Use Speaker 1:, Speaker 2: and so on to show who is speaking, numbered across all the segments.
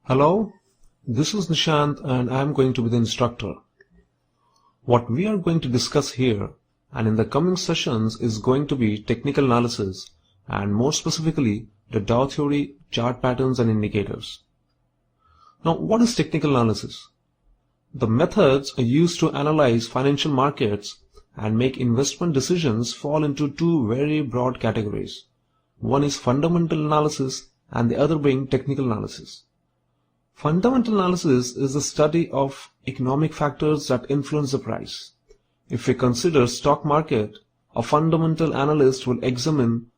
Speaker 1: Hello, this is Nishant and I am going to be the instructor. What we are going to discuss here and in the coming sessions is going to be technical analysis and more specifically the Dow theory, chart patterns and indicators. Now, what is technical analysis? The methods used to analyze financial markets and make investment decisions fall into two very broad categories. One is fundamental analysis and the other being technical analysis. Fundamental analysis is the study of economic factors that influence the price. If we consider stock market, a fundamental analyst will examine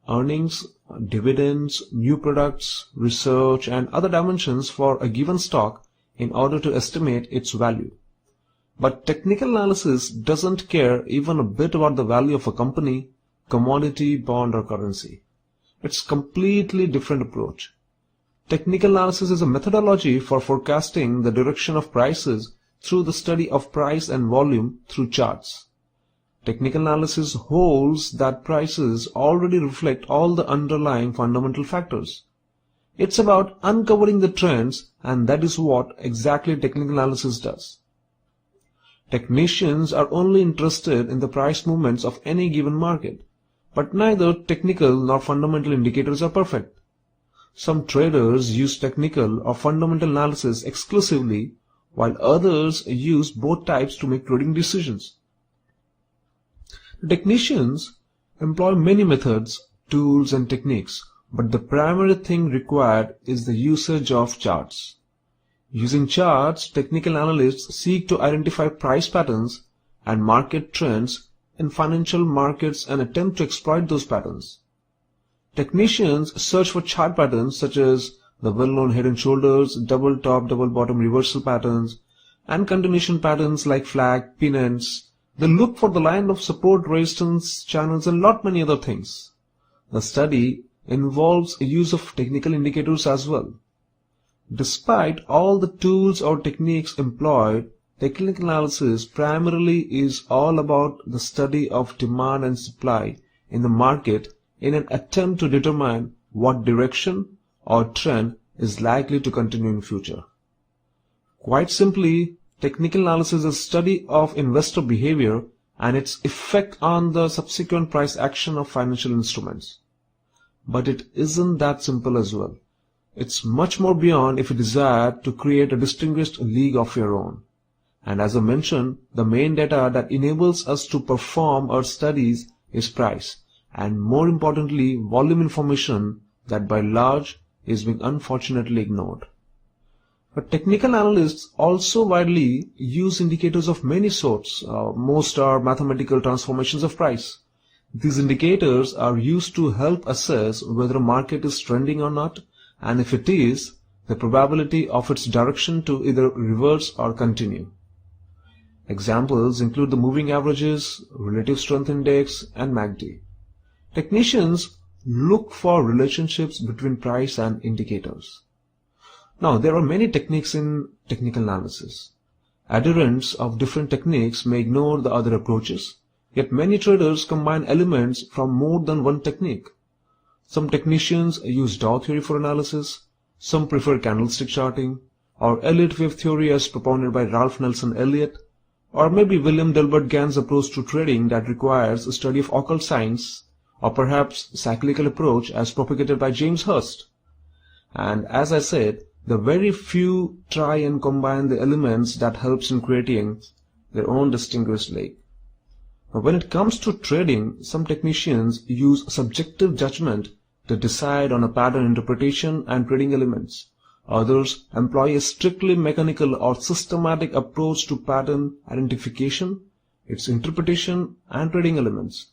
Speaker 1: earnings, dividends, new products, research, and other dimensions for a given stock in order to estimate its value. But technical analysis doesn't care even a bit about the value of a company, commodity, bond, or currency. It's a completely different approach. Technical analysis is a methodology for forecasting the direction of prices through the study of price and volume through charts. Technical analysis holds that prices already reflect all the underlying fundamental factors. It's about uncovering the trends, and that is what exactly technical analysis does. Technicians are only interested in the price movements of any given market, but neither technical nor fundamental indicators are perfect. Some traders use technical or fundamental analysis exclusively, while others use both types to make trading decisions. Technicians employ many methods, tools, and techniques, but the primary thing required is the usage of charts. Using charts, technical analysts seek to identify price patterns and market trends in financial markets and attempt to exploit those patterns. Technicians search for chart patterns such as the well-known head and shoulders, double top, double bottom reversal patterns, and continuation patterns like flag, pennants. They look for the line of support, resistance, channels, and lot many other things. The study involves a use of technical indicators as well. Despite all the tools or techniques employed, technical analysis primarily is all about the study of demand and supply in the market in an attempt to determine what direction or trend is likely to continue in future. Quite simply, technical analysis is a study of investor behavior and its effect on the subsequent price action of financial instruments. But it isn't that simple as well. It's much more beyond if you desire to create a distinguished league of your own. And as I mentioned, the main data that enables us to perform our studies is price, and more importantly, volume information that by large is being unfortunately ignored. But technical analysts also widely use indicators of many sorts. Most are mathematical transformations of price. These indicators are used to help assess whether a market is trending or not, and if it is, the probability of its direction to either reverse or continue. Examples include the moving averages, relative strength index, and MACD. Technicians look for relationships between price and indicators. Now, there are many techniques in technical analysis. Adherents of different techniques may ignore the other approaches, yet many traders combine elements from more than one technique. Some technicians use Dow theory for analysis, some prefer candlestick charting, or Elliott wave theory as propounded by Ralph Nelson Elliott, or maybe William Delbert Gann's approach to trading that requires a study of occult signs, or perhaps cyclical approach as propagated by James Hurst. And as I said, the very few try and combine the elements that helps in creating their own distinguished league. Now, when it comes to trading, some technicians use subjective judgment to decide on a pattern interpretation and trading elements. Others employ a strictly mechanical or systematic approach to pattern identification, its interpretation, and trading elements.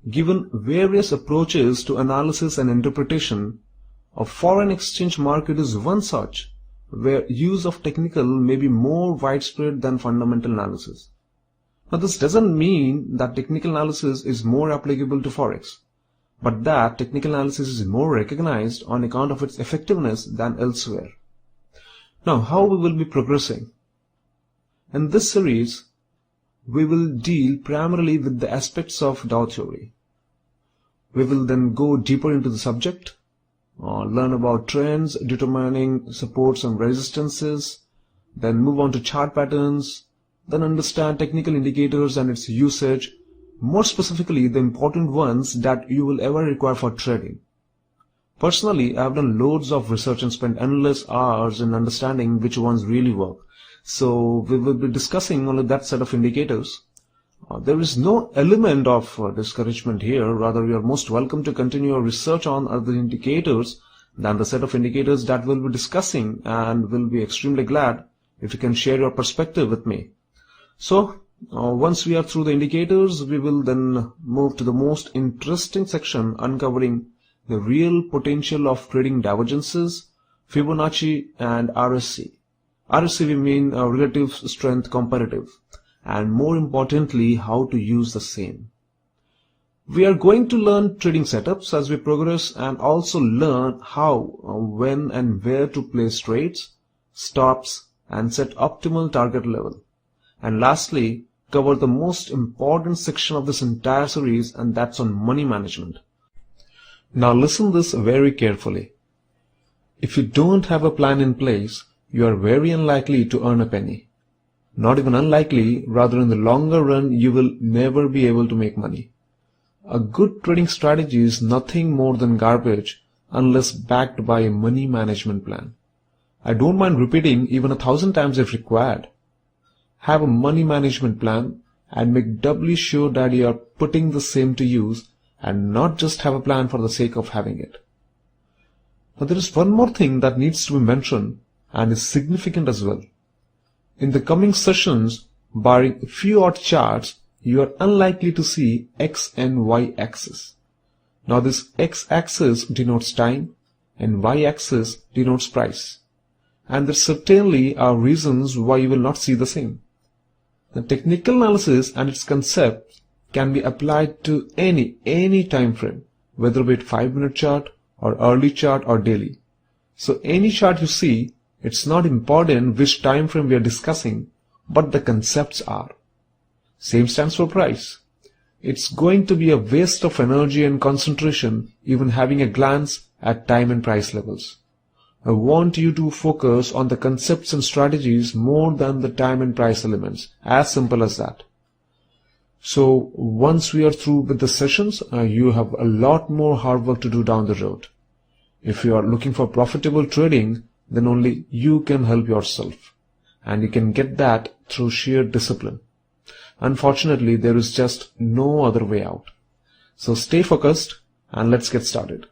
Speaker 1: Given various approaches to analysis and interpretation, a foreign exchange market is one such, where use of technical may be more widespread than fundamental analysis. Now, this doesn't mean that technical analysis is more applicable to Forex, but that technical analysis is more recognized on account of its effectiveness than elsewhere. Now, how we will be progressing? In this series, we will deal primarily with the aspects of Dow theory. We will then go deeper into the subject. learn about trends, determining supports and resistances, then move on to chart patterns, then understand technical indicators and its usage, more specifically the important ones that you will ever require for trading. Personally, I have done loads of research and spent endless hours in understanding which ones really work. So we will be discussing only that set of indicators. There is no element of discouragement here. Rather, you are most welcome to continue your research on other indicators than the set of indicators that we'll be discussing, and will be extremely glad if you can share your perspective with me. So, once we are through the indicators, we will then move to the most interesting section, uncovering the real potential of trading divergences, Fibonacci and RSI. RSI we mean relative strength comparative, and more importantly, how to use the same. We are going to learn trading setups as we progress, and also learn how, when and where to place trades, stops, and set optimal target level. And lastly, cover the most important section of this entire series, and that's on money management. Now listen this very carefully. If you don't have a plan in place, you are very unlikely to earn a penny. Not even unlikely, rather in the longer run you will never be able to make money. A good trading strategy is nothing more than garbage unless backed by a money management plan. I don't mind repeating even 1,000 times if required. Have a money management plan and make doubly sure that you are putting the same to use, and not just have a plan for the sake of having it. Now there is one more thing that needs to be mentioned and is significant as well. In the coming sessions, barring a few odd charts, you are unlikely to see X and Y axis. Now this X axis denotes time and Y axis denotes price. And there certainly are reasons why you will not see the same. The technical analysis and its concept can be applied to any time frame, whether it 5-minute chart or early chart or daily. So any chart you see, it's not important which time frame we are discussing, but the concepts are. Same stands for price. It's going to be a waste of energy and concentration even having a glance at time and price levels. I want you to focus on the concepts and strategies more than the time and price elements. As simple as that. So once we are through with the sessions, you have a lot more hard work to do down the road. If you are looking for profitable trading, then only you can help yourself. And you can get that through sheer discipline. Unfortunately, there is just no other way out. So stay focused and let's get started.